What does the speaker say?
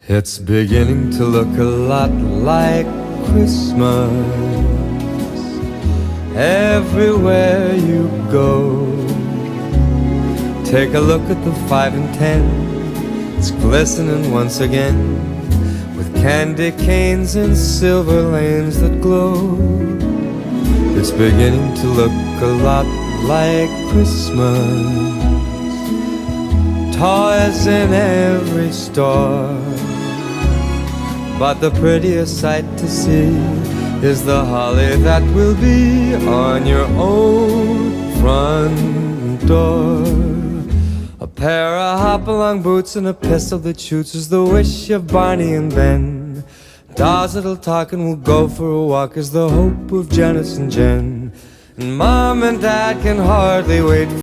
It's beginning to look a lot like Christmas everywhere you go. Take a look at the 5 and 10. It's glistening once again with candy canes and silver lanes that glow. It's beginning to look a lot like Christmas. Toys in every store, but the prettiest sight to see is the holly that will be on your own front door. A pair of hop-along boots and a pistol that shoots is the wish of Barney and Ben. Dolls that'll talk and will go for a walk is the hope of Janice and Jen. And Mom and Dad can hardly wait